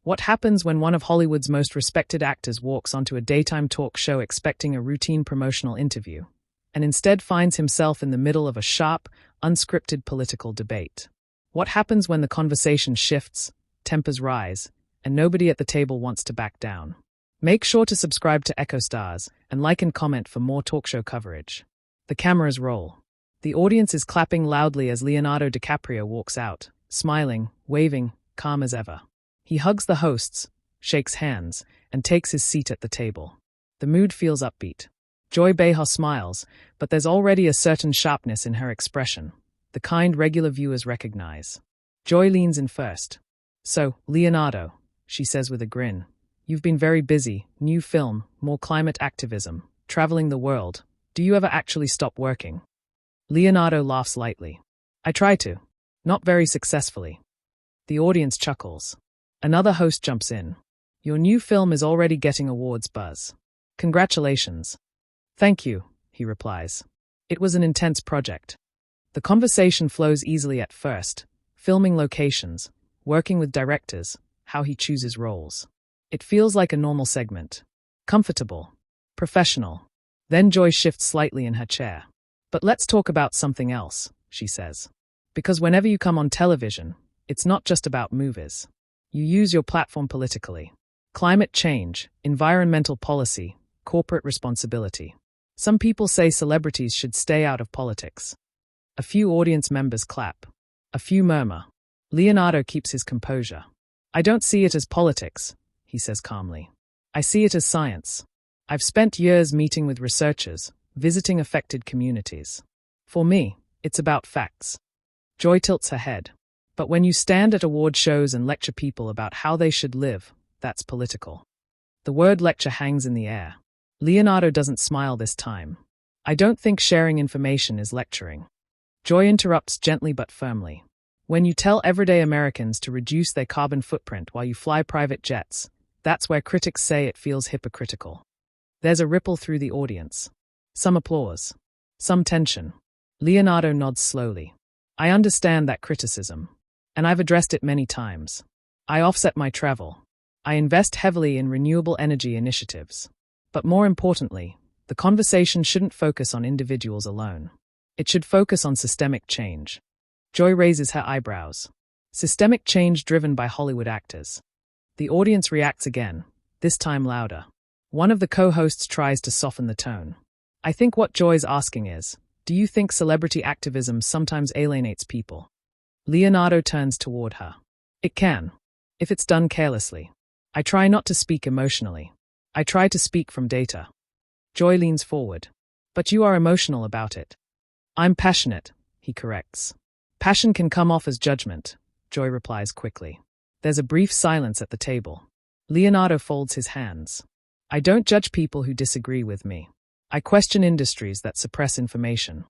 What happens when one of Hollywood's most respected actors walks onto a daytime talk show expecting a routine promotional interview, and instead finds himself in the middle of a sharp, unscripted political debate? What happens when the conversation shifts, tempers rise, and nobody at the table wants to back down? Make sure to subscribe to Echo Stars and like and comment for more talk show coverage. The cameras roll. The audience is clapping loudly as Leonardo DiCaprio walks out, smiling, waving, calm as ever. He hugs the hosts, shakes hands, and takes his seat at the table. The mood feels upbeat. Joy Behar smiles, but there's already a certain sharpness in her expression, the kind regular viewers recognize. Joy leans in first. "So, Leonardo," she says with a grin, "you've been very busy, new film, more climate activism, traveling the world. Do you ever actually stop working?" Leonardo laughs lightly. "I try to. Not very successfully." The audience chuckles. Another host jumps in. "Your new film is already getting awards buzz. Congratulations." "Thank you," he replies. "It was an intense project." The conversation flows easily at first, filming locations, working with directors, how he chooses roles. It feels like a normal segment. Comfortable. Professional. Then Joy shifts slightly in her chair. "But let's talk about something else," she says. "Because whenever you come on television, it's not just about movies. You use your platform politically. Climate change, environmental policy, corporate responsibility. Some people say celebrities should stay out of politics." A few audience members clap. A few murmur. Leonardo keeps his composure. "I don't see it as politics," he says calmly. "I see it as science. I've spent years meeting with researchers, visiting affected communities. For me, it's about facts." Joy tilts her head. "But when you stand at award shows and lecture people about how they should live, that's political." The word lecture hangs in the air. Leonardo doesn't smile this time. "I don't think sharing information is lecturing." Joy interrupts gently but firmly. "When you tell everyday Americans to reduce their carbon footprint while you fly private jets, that's where critics say it feels hypocritical." There's a ripple through the audience. Some applause. Some tension. Leonardo nods slowly. "I understand that criticism. And I've addressed it many times. I offset my travel. I invest heavily in renewable energy initiatives. But more importantly, the conversation shouldn't focus on individuals alone. It should focus on systemic change." Joy raises her eyebrows. Systemic change driven by Hollywood actors. The audience reacts again, this time louder. One of the co-hosts tries to soften the tone. "I think what Joy's asking is, do you think celebrity activism sometimes alienates people?" Leonardo turns toward her. "It can, if it's done carelessly. I try not to speak emotionally. I try to speak from data." Joy leans forward. "But you are emotional about it." "I'm passionate," he corrects. "Passion can come off as judgment," Joy replies quickly. There's a brief silence at the table. Leonardo folds his hands. "I don't judge people who disagree with me. I question industries that suppress information."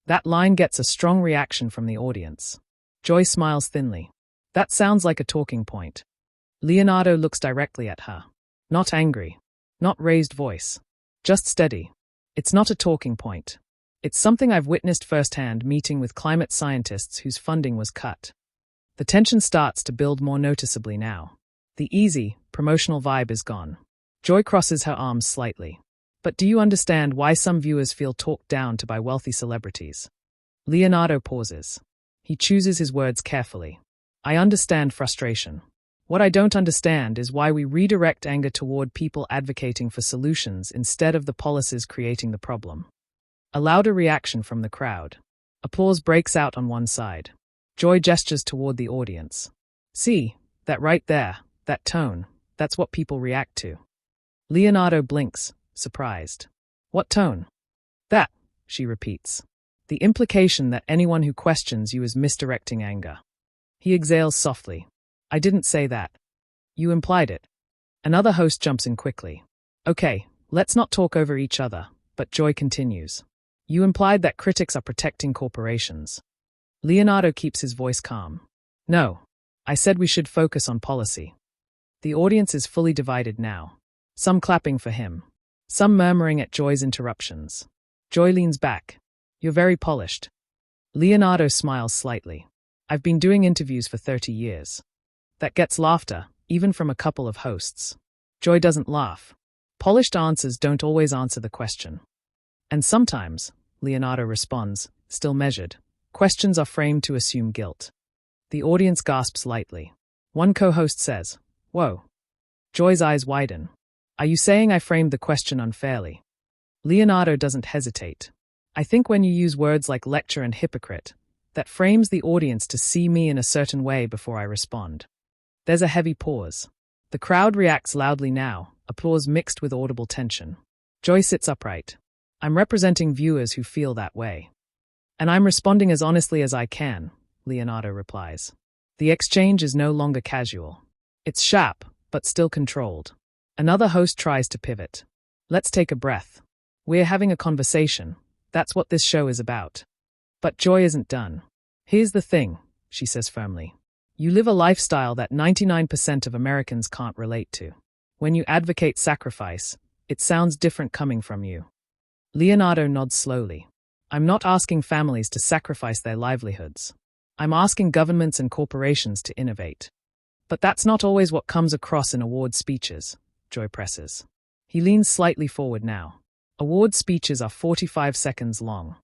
That line gets a strong reaction from the audience. Joy smiles thinly. "That sounds like a talking point." Leonardo looks directly at her. Not angry. Not raised voice. Just steady. "It's not a talking point. It's something I've witnessed firsthand meeting with climate scientists whose funding was cut." The tension starts to build more noticeably now. The easy, promotional vibe is gone. Joy crosses her arms slightly. "But do you understand why some viewers feel talked down to by wealthy celebrities?" Leonardo pauses. He chooses his words carefully. "I understand frustration. What I don't understand is why we redirect anger toward people advocating for solutions instead of the policies creating the problem." A louder reaction from the crowd. Applause breaks out on one side. Joy gestures toward the audience. "See, that right there, that tone, that's what people react to." Leonardo blinks, surprised. "What tone?" "That," she repeats. "The implication that anyone who questions you is misdirecting anger." He exhales softly. "I didn't say that." "You implied it." Another host jumps in quickly. "Okay, let's not talk over each other," but Joy continues. "You implied that critics are protecting corporations." Leonardo keeps his voice calm. "No, I said we should focus on policy." The audience is fully divided now. Some clapping for him. Some murmuring at Joy's interruptions. Joy leans back. "You're very polished." Leonardo smiles slightly. "I've been doing interviews for 30 years. That gets laughter, even from a couple of hosts. Joy doesn't laugh. Polished answers don't always answer the question. And sometimes, Leonardo responds, still measured, questions are framed to assume guilt. The audience gasps lightly. One co-host says, "Whoa." Joy's eyes widen. "Are you saying I framed the question unfairly?" Leonardo doesn't hesitate. "I think when you use words like lecture and hypocrite, that frames the audience to see me in a certain way before I respond." There's a heavy pause. The crowd reacts loudly now, applause mixed with audible tension. Joy sits upright. "I'm representing viewers who feel that way. And I'm responding as honestly as I can," Leonardo replies. The exchange is no longer casual. It's sharp, but still controlled. Another host tries to pivot. "Let's take a breath. We're having a conversation. That's what this show is about." But Joy isn't done. "Here's the thing," she says firmly. "You live a lifestyle that 99% of Americans can't relate to. When you advocate sacrifice, it sounds different coming from you." Leonardo nods slowly. "I'm not asking families to sacrifice their livelihoods. I'm asking governments and corporations to innovate." "But that's not always what comes across in award speeches," Joy presses. He leans slightly forward now. Award speeches are 45 seconds long.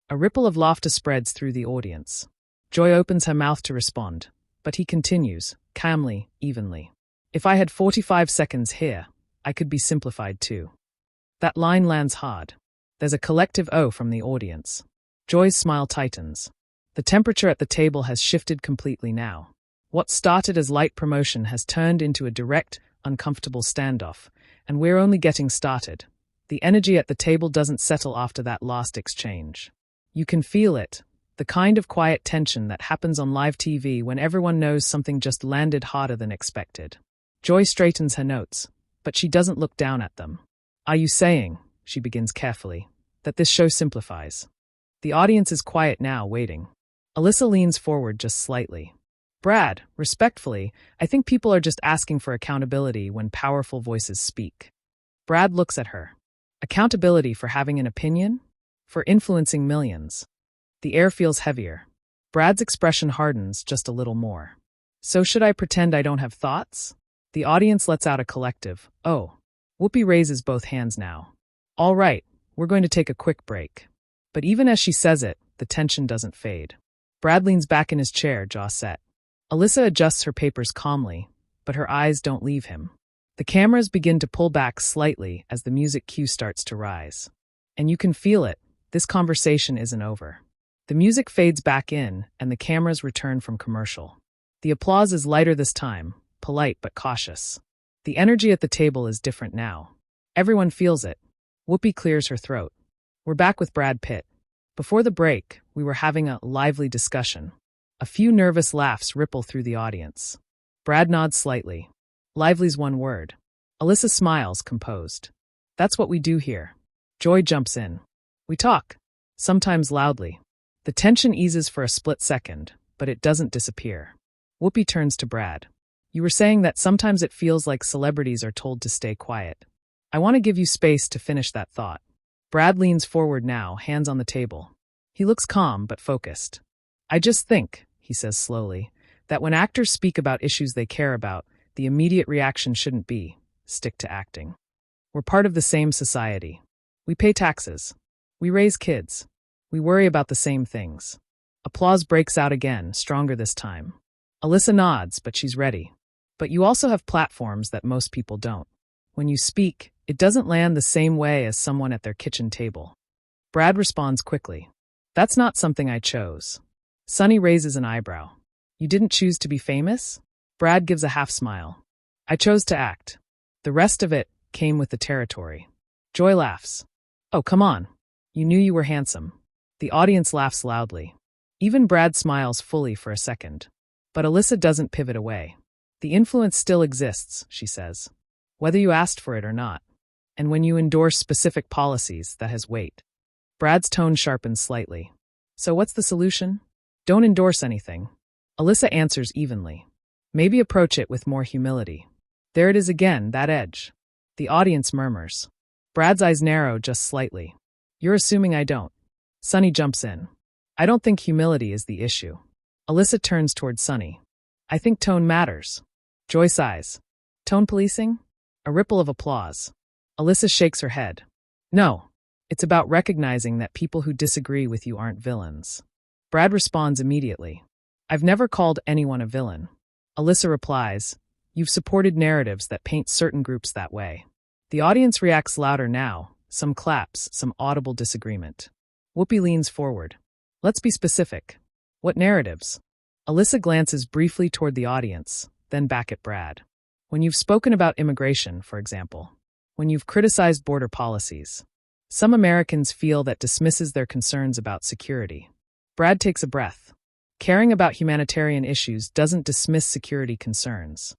A ripple of laughter spreads through the audience. Joy opens her mouth to respond, but he continues, calmly, evenly. "If I had 45 seconds here, I could be simplified too." That line lands hard. There's a collective "oh" from the audience. Joy's smile tightens. The temperature at the table has shifted completely now. What started as light promotion has turned into a direct, uncomfortable standoff, and we're only getting started. The energy at the table doesn't settle after that last exchange. You can feel it, the kind of quiet tension that happens on live TV when everyone knows something just landed harder than expected. Joy straightens her notes, but she doesn't look down at them. "Are you saying," she begins carefully, "that this show simplifies?" The audience is quiet now, waiting. Alyssa leans forward just slightly. "Brad, respectfully, I think people are just asking for accountability when powerful voices speak." Brad looks at her. Accountability for having an opinion? For influencing millions? The air feels heavier. Brad's expression hardens just a little more. "So should I pretend I don't have thoughts?" The audience lets out a collective, "Oh." Whoopi raises both hands now. "All right, we're going to take a quick break." But even as she says it, the tension doesn't fade. Brad leans back in his chair, jaw set. Alyssa adjusts her papers calmly, but her eyes don't leave him. The cameras begin to pull back slightly as the music cue starts to rise. And you can feel it, this conversation isn't over. The music fades back in, and the cameras return from commercial. The applause is lighter this time, polite but cautious. The energy at the table is different now. Everyone feels it. Whoopi clears her throat. We're back with Brad Pitt. Before the break, we were having a lively discussion. A few nervous laughs ripple through the audience. Brad nods slightly. Lively's one word. Alyssa smiles, composed. "That's what we do here." Joy jumps in. "We talk. Sometimes loudly." The tension eases for a split second, but it doesn't disappear. Whoopi turns to Brad. "You were saying that sometimes it feels like celebrities are told to stay quiet. I want to give you space to finish that thought." Brad leans forward now, hands on the table. He looks calm but focused. "I just think," he says slowly, "that when actors speak about issues they care about, the immediate reaction shouldn't be, stick to acting. We're part of the same society. We pay taxes. We raise kids. We worry about the same things." Applause breaks out again, stronger this time. Alyssa nods, but she's ready. "But you also have platforms that most people don't. When you speak, it doesn't land the same way as someone at their kitchen table." Brad responds quickly. "That's not something I chose." Sunny raises an eyebrow. "You didn't choose to be famous?" Brad gives a half smile. "I chose to act. The rest of it came with the territory." Joy laughs. "Oh, come on. You knew you were handsome." The audience laughs loudly. Even Brad smiles fully for a second. But Alyssa doesn't pivot away. "The influence still exists," she says. "Whether you asked for it or not. And when you endorse specific policies, that has weight." Brad's tone sharpens slightly. "So what's the solution?" "Don't endorse anything." Alyssa answers evenly. "Maybe approach it with more humility." There it is again, that edge. The audience murmurs. Brad's eyes narrow just slightly. "You're assuming I don't." Sunny jumps in. "I don't think humility is the issue." Alyssa turns toward Sunny. "I think tone matters." Joy sighs. Tone policing? A ripple of applause. Alyssa shakes her head. No, it's about recognizing that people who disagree with you aren't villains. Brad responds immediately. I've never called anyone a villain. Alyssa replies, you've supported narratives that paint certain groups that way. The audience reacts louder now, some claps, some audible disagreement. Whoopi leans forward. Let's be specific. What narratives? Alyssa glances briefly toward the audience, then back at Brad. When you've spoken about immigration, for example. When you've criticized border policies. Some Americans feel that dismisses their concerns about security. Brad takes a breath. Caring about humanitarian issues doesn't dismiss security concerns.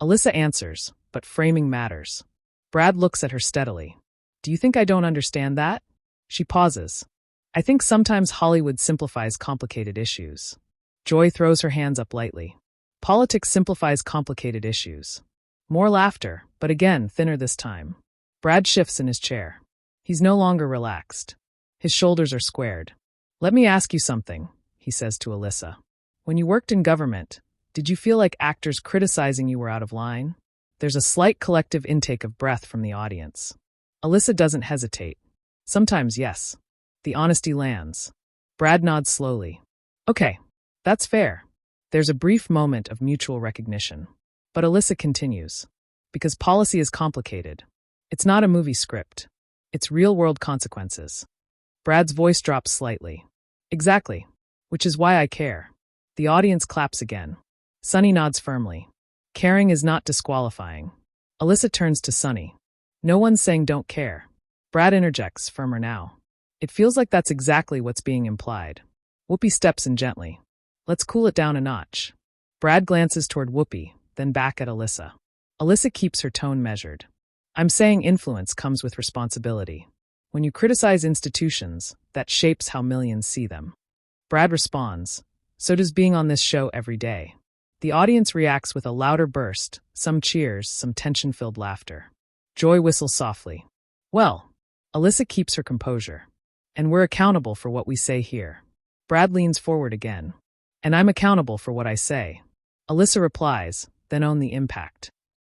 Alyssa answers, but framing matters. Brad looks at her steadily. Do you think I don't understand that? She pauses. I think sometimes Hollywood simplifies complicated issues. Joy throws her hands up lightly. Politics simplifies complicated issues. More laughter, but again, thinner this time. Brad shifts in his chair. He's no longer relaxed. His shoulders are squared. Let me ask you something, he says to Alyssa. When you worked in government, did you feel like actors criticizing you were out of line? There's a slight collective intake of breath from the audience. Alyssa doesn't hesitate. Sometimes, yes. The honesty lands. Brad nods slowly. Okay, that's fair. There's a brief moment of mutual recognition. But Alyssa continues. Because policy is complicated. It's not a movie script. It's real-world consequences. Brad's voice drops slightly. Exactly. Which is why I care. The audience claps again. Sunny nods firmly. Caring is not disqualifying. Alyssa turns to Sunny. No one's saying don't care. Brad interjects, firmer now. It feels like that's exactly what's being implied. Whoopi steps in gently. Let's cool it down a notch. Brad glances toward Whoopi, then back at Alyssa. Alyssa keeps her tone measured. I'm saying influence comes with responsibility. When you criticize institutions, that shapes how millions see them. Brad responds, so does being on this show every day. The audience reacts with a louder burst, some cheers, some tension-filled laughter. Joy whistles softly. Well, Alyssa keeps her composure. And we're accountable for what we say here. Brad leans forward again. And I'm accountable for what I say. Alyssa replies, then own the impact.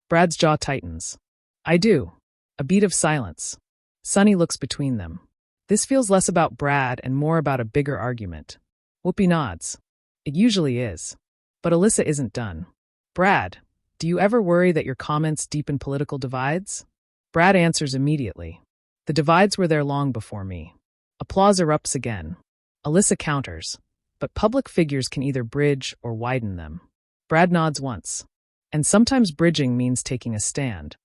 Brad's jaw tightens. I do. A beat of silence. Sunny looks between them. This feels less about Brad and more about a bigger argument. Whoopi nods. It usually is. But Alyssa isn't done. Brad, do you ever worry that your comments deepen political divides? Brad answers immediately. The divides were there long before me. Applause erupts again. Alyssa counters. But public figures can either bridge or widen them. Brad nods once. And sometimes bridging means taking a stand.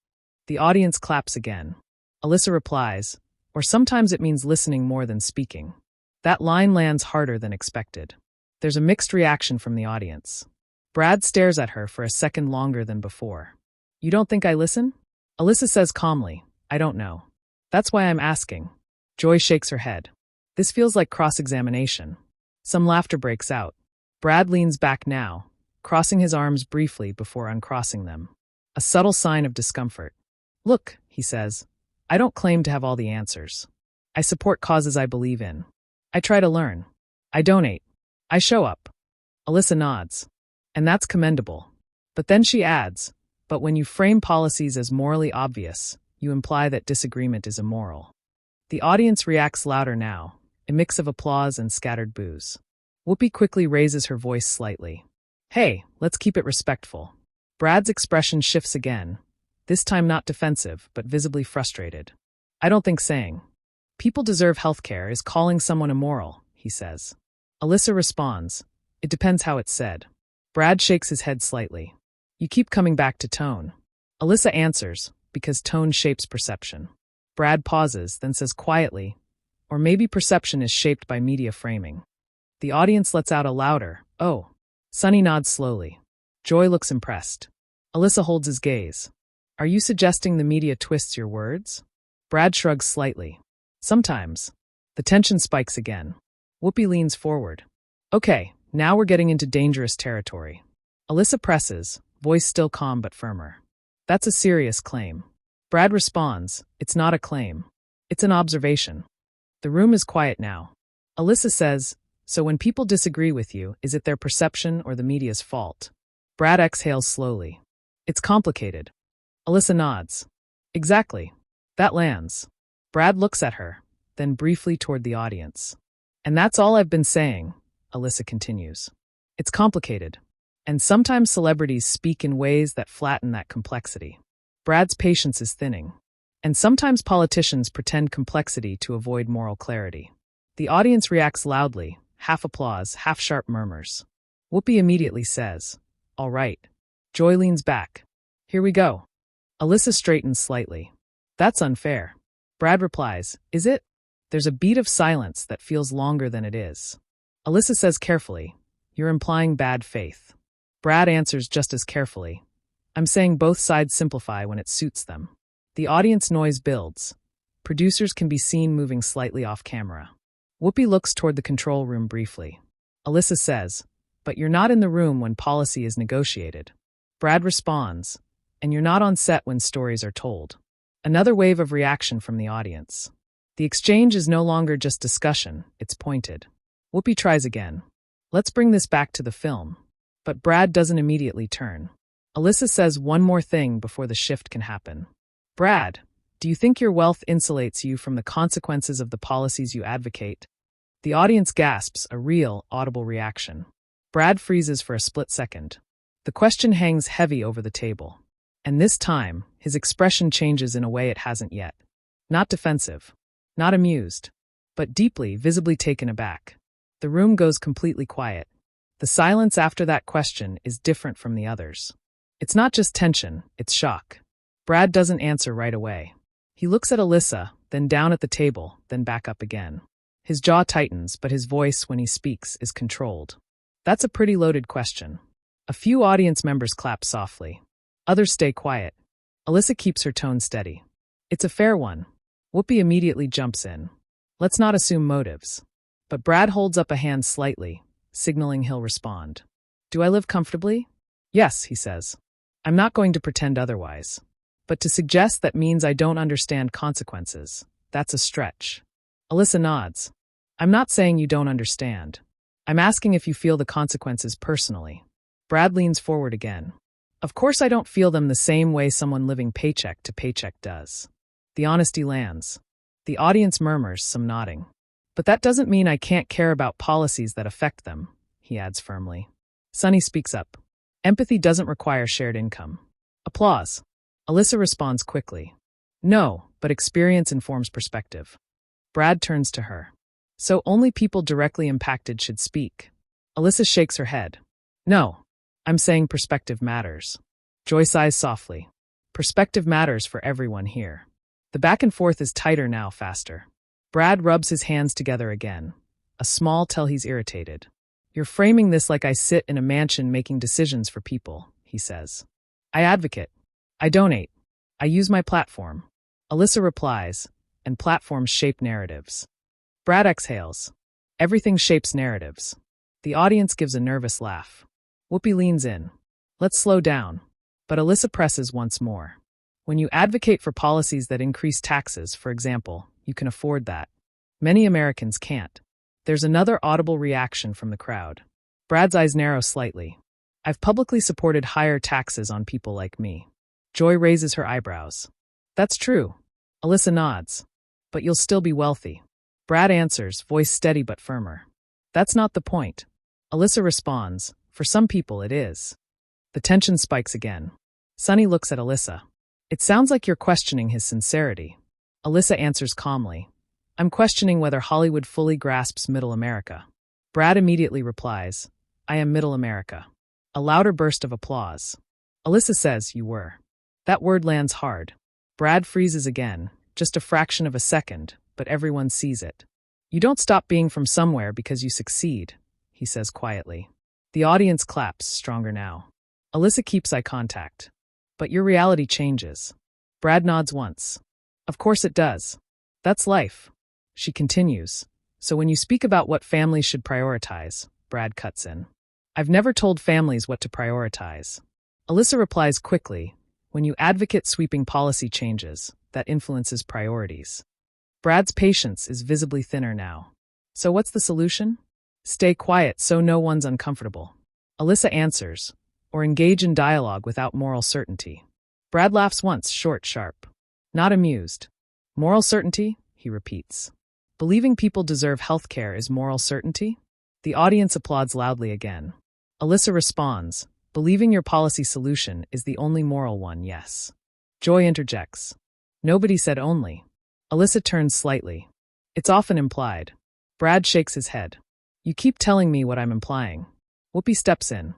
The audience claps again. Alyssa replies, or sometimes it means listening more than speaking. That line lands harder than expected. There's a mixed reaction from the audience. Brad stares at her for a second longer than before. You don't think I listen? Alyssa says calmly, I don't know. That's why I'm asking. Joy shakes her head. This feels like cross-examination. Some laughter breaks out. Brad leans back now, crossing his arms briefly before uncrossing them. A subtle sign of discomfort. Look, he says, I don't claim to have all the answers. I support causes I believe in. I try to learn. I donate. I show up. Alyssa nods. And that's commendable. But then she adds, but when you frame policies as morally obvious, you imply that disagreement is immoral. The audience reacts louder now, a mix of applause and scattered boos. Whoopi quickly raises her voice slightly. Hey, let's keep it respectful. Brad's expression shifts again, this time not defensive, but visibly frustrated. I don't think saying, people deserve health care is calling someone immoral, he says. Alyssa responds, it depends how it's said. Brad shakes his head slightly. You keep coming back to tone. Alyssa answers, because tone shapes perception. Brad pauses, then says quietly, or maybe perception is shaped by media framing. The audience lets out a louder, oh. Sunny nods slowly. Joy looks impressed. Alyssa holds his gaze. Are you suggesting the media twists your words? Brad shrugs slightly. Sometimes. The tension spikes again. Whoopi leans forward. Okay, now we're getting into dangerous territory. Alyssa presses, voice still calm but firmer. That's a serious claim. Brad responds, it's not a claim. It's an observation. The room is quiet now. Alyssa says, so when people disagree with you, is it their perception or the media's fault? Brad exhales slowly. It's complicated. Alyssa nods. Exactly. That lands. Brad looks at her, then briefly toward the audience. And that's all I've been saying, Alyssa continues. It's complicated. And sometimes celebrities speak in ways that flatten that complexity. Brad's patience is thinning. And sometimes politicians pretend complexity to avoid moral clarity. The audience reacts loudly, half applause, half sharp murmurs. Whoopi immediately says, "All right." Joy leans back. "Here we go." Alyssa straightens slightly. "That's unfair." Brad replies, "Is it?" There's a beat of silence that feels longer than it is. Alyssa says carefully, "You're implying bad faith." Brad answers just as carefully, "I'm saying both sides simplify when it suits them." The audience noise builds. Producers can be seen moving slightly off camera. Whoopi looks toward the control room briefly. Alyssa says, "But you're not in the room when policy is negotiated." Brad responds, "And you're not on set when stories are told." Another wave of reaction from the audience. The exchange is no longer just discussion, it's pointed. Whoopi tries again. "Let's bring this back to the film." But Brad doesn't immediately turn. Alyssa says one more thing before the shift can happen. "Brad, do you think your wealth insulates you from the consequences of the policies you advocate?" The audience gasps, a real, audible reaction. Brad freezes for a split second. The question hangs heavy over the table. And this time, his expression changes in a way it hasn't yet. Not defensive, not amused, but deeply, visibly taken aback. The room goes completely quiet. The silence after that question is different from the others. It's not just tension, it's shock. Brad doesn't answer right away. He looks at Alyssa, then down at the table, then back up again. His jaw tightens, but his voice, when he speaks, is controlled. "That's a pretty loaded question." A few audience members clap softly. Others stay quiet. Alyssa keeps her tone steady. "It's a fair one." Whoopi immediately jumps in. "Let's not assume motives." But Brad holds up a hand slightly, signaling he'll respond. "Do I live comfortably?" "Yes," he says. "I'm not going to pretend otherwise. But to suggest that means I don't understand consequences, that's a stretch." Alyssa nods. "I'm not saying you don't understand. I'm asking if you feel the consequences personally." Brad leans forward again. "Of course I don't feel them the same way someone living paycheck to paycheck does." The honesty lands. The audience murmurs, some nodding. "But that doesn't mean I can't care about policies that affect them," he adds firmly. Sunny speaks up. "Empathy doesn't require shared income." Applause. Alyssa responds quickly. "No, but experience informs perspective." Brad turns to her. "So only people directly impacted should speak?" Alyssa shakes her head. "No, I'm saying perspective matters." Joy sighs softly. "Perspective matters for everyone here." The back and forth is tighter now, faster. Brad rubs his hands together again. A small tell he's irritated. "You're framing this like I sit in a mansion making decisions for people," he says. "I advocate. I donate. I use my platform." Alyssa replies, "And platforms shape narratives." Brad exhales. "Everything shapes narratives." The audience gives a nervous laugh. Whoopi leans in. "Let's slow down." But Alyssa presses once more. "When you advocate for policies that increase taxes, for example, you can afford that. Many Americans can't." There's another audible reaction from the crowd. Brad's eyes narrow slightly. "I've publicly supported higher taxes on people like me." Joy raises her eyebrows. "That's true." Alyssa nods. "But you'll still be wealthy." Brad answers, voice steady but firmer. "That's not the point." Alyssa responds, "For some people it is." The tension spikes again. Sunny looks at Alyssa. "It sounds like you're questioning his sincerity." Alyssa answers calmly. "I'm questioning whether Hollywood fully grasps Middle America." Brad immediately replies, "I am Middle America." A louder burst of applause. Alyssa says, "You were." That word lands hard. Brad freezes again, just a fraction of a second, but everyone sees it. "You don't stop being from somewhere because you succeed," he says quietly. The audience claps, stronger now. Alyssa keeps eye contact. "But your reality changes." Brad nods once. "Of course it does. That's life." She continues. "So when you speak about what families should prioritize," Brad cuts in. "I've never told families what to prioritize." Alyssa replies quickly, "When you advocate sweeping policy changes, that influences priorities." Brad's patience is visibly thinner now. "So what's the solution?" "Stay quiet so no one's uncomfortable." Alyssa answers, or engage in dialogue without moral certainty. Brad laughs once, short, sharp. Not amused. Moral certainty? He repeats. Believing people deserve health care is moral certainty? The audience applauds loudly again. Alyssa responds, believing your policy solution is the only moral one, yes. Joy interjects. Nobody said only. Alyssa turns slightly. It's often implied. Brad shakes his head. You keep telling me what I'm implying. Whoopi steps in.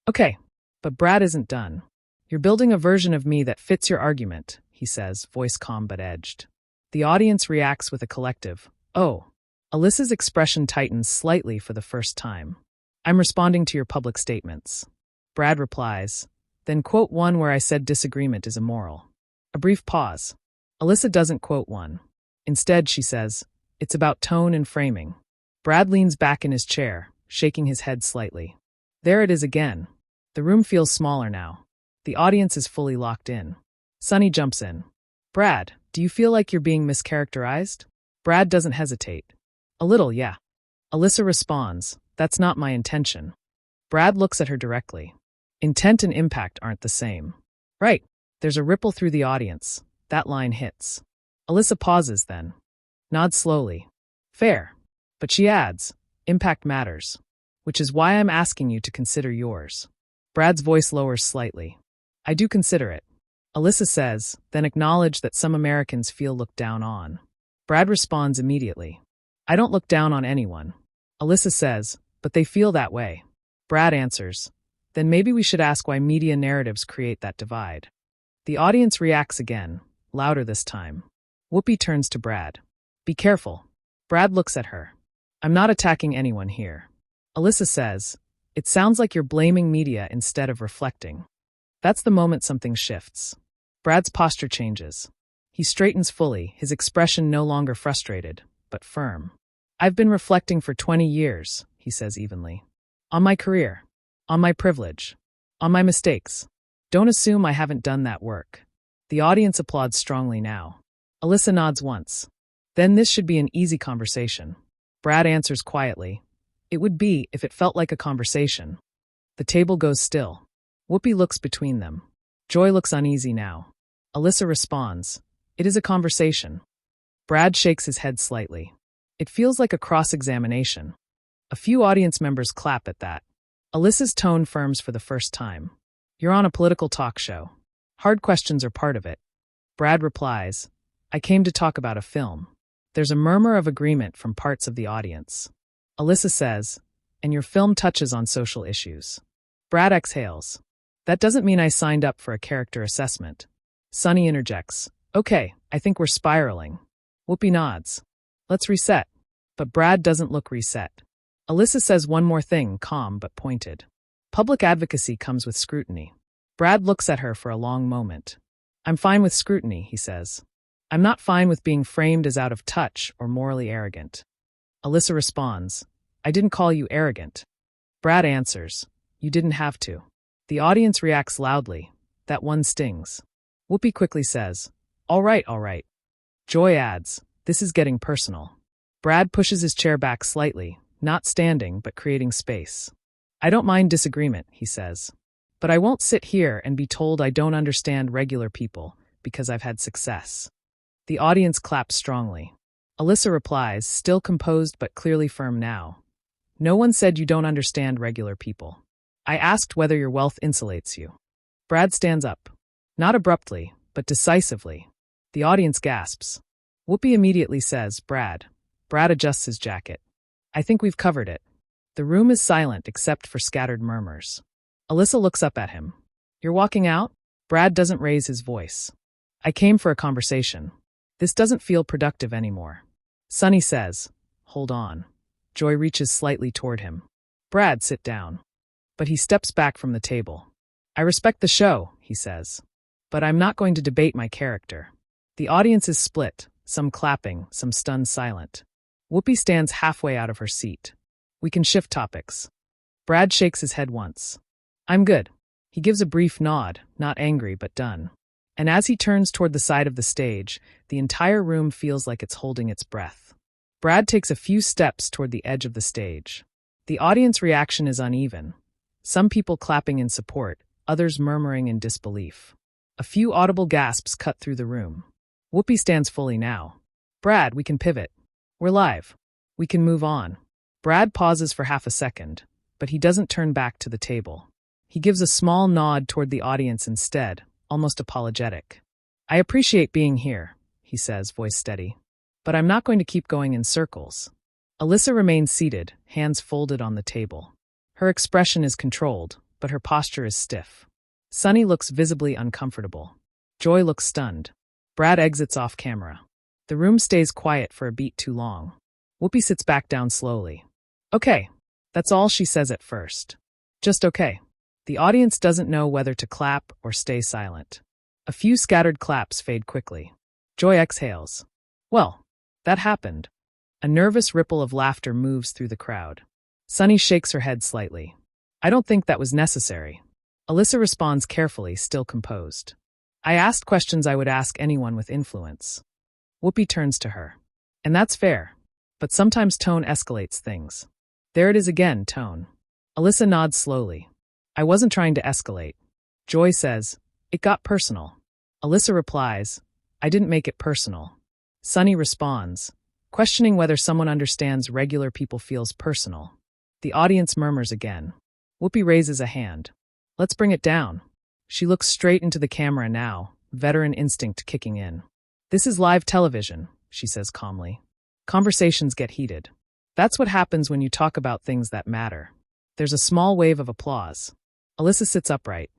Okay, but Brad isn't done. You're building a version of me that fits your argument, he says, voice calm but edged. The audience reacts with a collective, oh. Alyssa's expression tightens slightly for the first time. I'm responding to your public statements. Brad replies, then quote one where I said disagreement is immoral. A brief pause. Alyssa doesn't quote one. Instead, she says, it's about tone and framing. Brad leans back in his chair, shaking his head slightly. There it is again. The room feels smaller now. The audience is fully locked in. Sunny jumps in. Brad, do you feel like you're being mischaracterized? Brad doesn't hesitate. A little, yeah. Alyssa responds, that's not my intention. Brad looks at her directly. Intent and impact aren't the same. Right. There's a ripple through the audience. That line hits. Alyssa pauses then. Nods slowly. Fair. But she adds, impact matters. Which is why I'm asking you to consider yours. Brad's voice lowers slightly. I do consider it. Alyssa says, then acknowledge that some Americans feel looked down on. Brad responds immediately. I don't look down on anyone. Alyssa says, but they feel that way. Brad answers, then maybe we should ask why media narratives create that divide. The audience reacts again, louder this time. Whoopi turns to Brad. Be careful. Brad looks at her. I'm not attacking anyone here. Alyssa says, it sounds like you're blaming media instead of reflecting. That's the moment something shifts. Brad's posture changes. He straightens fully, his expression no longer frustrated, but firm. I've been reflecting for 20 years, he says evenly. On my career. On my privilege. On my mistakes. Don't assume I haven't done that work. The audience applauds strongly now. Alyssa nods once. Then this should be an easy conversation. Brad answers quietly. It would be if it felt like a conversation. The table goes still. Whoopi looks between them. Joy looks uneasy now. Alyssa responds. It is a conversation. Brad shakes his head slightly. It feels like a cross-examination. A few audience members clap at that. Alyssa's tone firms for the first time. You're on a political talk show. Hard questions are part of it. Brad replies, I came to talk about a film. There's a murmur of agreement from parts of the audience. Alyssa says, and your film touches on social issues. Brad exhales. That doesn't mean I signed up for a character assessment. Sunny interjects. Okay, I think we're spiraling. Whoopi nods. Let's reset. But Brad doesn't look reset. Alyssa says one more thing, calm but pointed. Public advocacy comes with scrutiny. Brad looks at her for a long moment. I'm fine with scrutiny, he says. I'm not fine with being framed as out of touch or morally arrogant. Alyssa responds, I didn't call you arrogant. Brad answers, you didn't have to. The audience reacts loudly. That one stings. Whoopi quickly says, all right, all right. Joy adds, this is getting personal. Brad pushes his chair back slightly, not standing but creating space. I don't mind disagreement, he says. But I won't sit here and be told I don't understand regular people because I've had success. The audience claps strongly. Alyssa replies, still composed but clearly firm now. No one said you don't understand regular people. I asked whether your wealth insulates you. Brad stands up. Not abruptly, but decisively. The audience gasps. Whoopi immediately says, Brad. Brad adjusts his jacket. I think we've covered it. The room is silent except for scattered murmurs. Alyssa looks up at him. You're walking out? Brad doesn't raise his voice. I came for a conversation. This doesn't feel productive anymore. Sunny says, hold on. Joy reaches slightly toward him. Brad, sit down. But he steps back from the table. I respect the show, he says. But I'm not going to debate my character. The audience is split, some clapping, some stunned silent. Whoopi stands halfway out of her seat. We can shift topics. Brad shakes his head once. I'm good. He gives a brief nod, not angry but done. And as he turns toward the side of the stage, the entire room feels like it's holding its breath. Brad takes a few steps toward the edge of the stage. The audience reaction is uneven. Some people clapping in support, others murmuring in disbelief. A few audible gasps cut through the room. Whoopi stands fully now. Brad, we can pivot. We're live. We can move on. Brad pauses for half a second, but he doesn't turn back to the table. He gives a small nod toward the audience instead, almost apologetic. I appreciate being here, he says, voice steady. But I'm not going to keep going in circles. Alyssa remains seated, hands folded on the table. Her expression is controlled, but her posture is stiff. Sunny looks visibly uncomfortable. Joy looks stunned. Brad exits off camera. The room stays quiet for a beat too long. Whoopi sits back down slowly. Okay, that's all she says at first. Just okay. The audience doesn't know whether to clap or stay silent. A few scattered claps fade quickly. Joy exhales. Well, that happened. A nervous ripple of laughter moves through the crowd. Sunny shakes her head slightly. I don't think that was necessary. Alyssa responds carefully, still composed. I asked questions I would ask anyone with influence. Whoopi turns to her. And that's fair. But sometimes tone escalates things. There it is again, tone. Alyssa nods slowly. I wasn't trying to escalate. Joy says, it got personal. Alyssa replies, I didn't make it personal. Sunny responds, questioning whether someone understands regular people feels personal. The audience murmurs again. Whoopi raises a hand. Let's bring it down. She looks straight into the camera now, veteran instinct kicking in. This is live television, she says calmly. Conversations get heated. That's what happens when you talk about things that matter. There's a small wave of applause. Alyssa sits upright.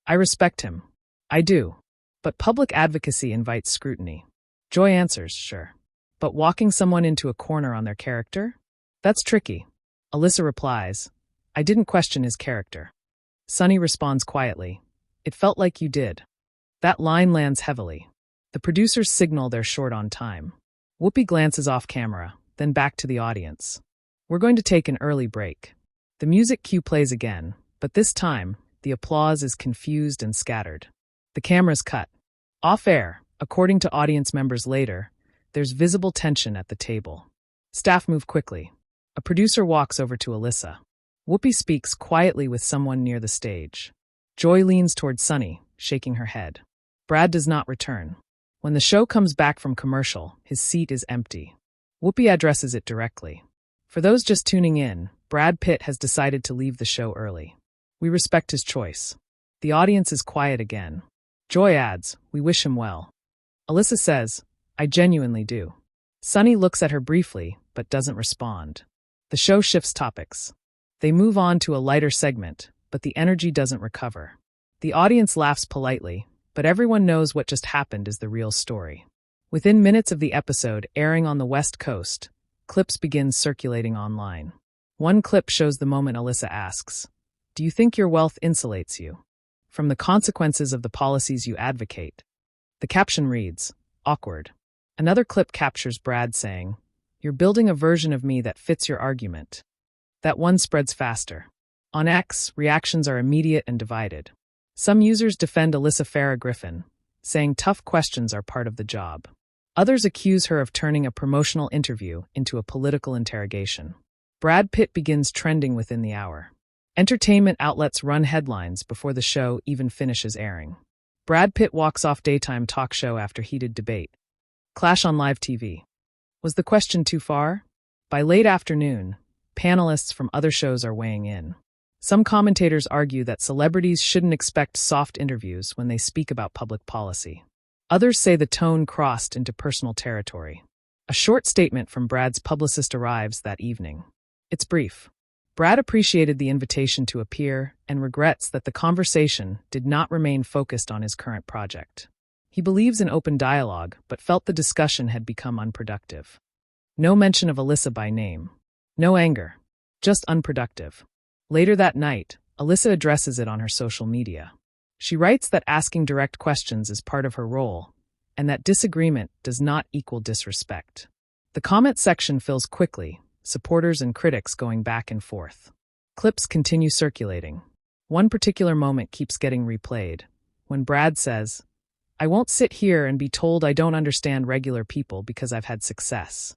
I respect him. I do. But public advocacy invites scrutiny. Joy answers, sure. But walking someone into a corner on their character? That's tricky. Alyssa replies, I didn't question his character. Sunny responds quietly, it felt like you did. That line lands heavily. The producers signal they're short on time. Whoopi glances off camera, then back to the audience. We're going to take an early break. The music cue plays again, but this time, the applause is confused and scattered. The camera's cut. Off air, according to audience members later, there's visible tension at the table. Staff move quickly. A producer walks over to Alyssa. Whoopi speaks quietly with someone near the stage. Joy leans toward Sunny, shaking her head. Brad does not return. When the show comes back from commercial, his seat is empty. Whoopi addresses it directly. For those just tuning in, Brad Pitt has decided to leave the show early. We respect his choice. The audience is quiet again. Joy adds, we wish him well. Alyssa says, I genuinely do. Sunny looks at her briefly, but doesn't respond. The show shifts topics. They move on to a lighter segment, but the energy doesn't recover. The audience laughs politely, but everyone knows what just happened is the real story. Within minutes of the episode airing on the West Coast, clips begin circulating online. One clip shows the moment Alyssa asks, do you think your wealth insulates you from the consequences of the policies you advocate? The caption reads, awkward. Another clip captures Brad saying, you're building a version of me that fits your argument. That one spreads faster. On X, reactions are immediate and divided. Some users defend Alyssa Farah Griffin, saying tough questions are part of the job. Others accuse her of turning a promotional interview into a political interrogation. Brad Pitt begins trending within the hour. Entertainment outlets run headlines before the show even finishes airing. Brad Pitt walks off daytime talk show after heated debate. Clash on live TV. Was the question too far? By late afternoon, panelists from other shows are weighing in. Some commentators argue that celebrities shouldn't expect soft interviews when they speak about public policy. Others say the tone crossed into personal territory. A short statement from Brad's publicist arrives that evening. It's brief. Brad appreciated the invitation to appear and regrets that the conversation did not remain focused on his current project. He believes in open dialogue, but felt the discussion had become unproductive. No mention of Alyssa by name. No anger. Just unproductive. Later that night, Alyssa addresses it on her social media. She writes that asking direct questions is part of her role, and that disagreement does not equal disrespect. The comment section fills quickly, supporters and critics going back and forth. Clips continue circulating. One particular moment keeps getting replayed, when Brad says, I won't sit here and be told I don't understand regular people because I've had success.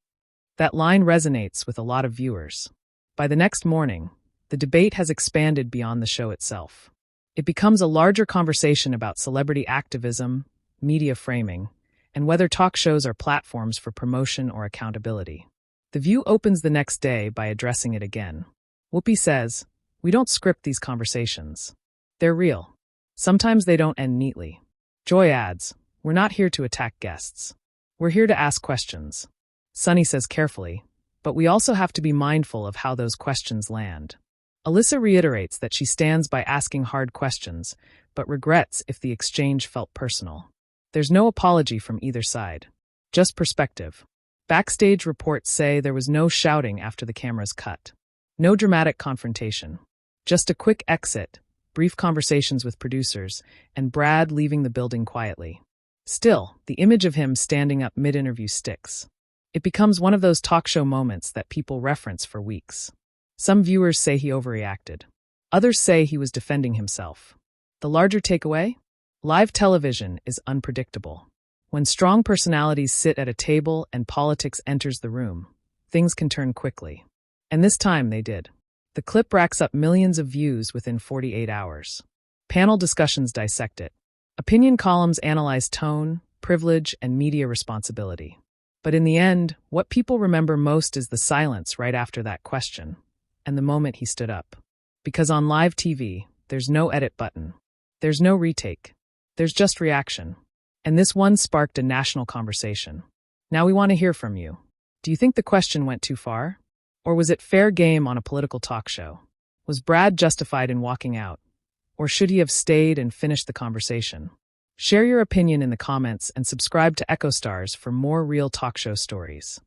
That line resonates with a lot of viewers. By the next morning, the debate has expanded beyond the show itself. It becomes a larger conversation about celebrity activism, media framing, and whether talk shows are platforms for promotion or accountability. The View opens the next day by addressing it again. Whoopi says, "We don't script these conversations. They're real. Sometimes they don't end neatly." Joy adds, "We're not here to attack guests. We're here to ask questions." Sunny says carefully, "But we also have to be mindful of how those questions land." Alyssa reiterates that she stands by asking hard questions, but regrets if the exchange felt personal. There's no apology from either side, just perspective. Backstage reports say there was no shouting after the cameras cut. No dramatic confrontation. Just a quick exit, brief conversations with producers, and Brad leaving the building quietly. Still, the image of him standing up mid-interview sticks. It becomes one of those talk show moments that people reference for weeks. Some viewers say he overreacted. Others say he was defending himself. The larger takeaway? Live television is unpredictable. When strong personalities sit at a table and politics enters the room, things can turn quickly. And this time they did. The clip racks up millions of views within 48 hours. Panel discussions dissect it. Opinion columns analyze tone, privilege, and media responsibility. But in the end, what people remember most is the silence right after that question, and the moment he stood up. Because on live TV, there's no edit button. There's no retake. There's just reaction. And this one sparked a national conversation. Now we want to hear from you. Do you think the question went too far? Or was it fair game on a political talk show? Was Brad justified in walking out? Or should he have stayed and finished the conversation? Share your opinion in the comments and subscribe to Echo Stars for more real talk show stories.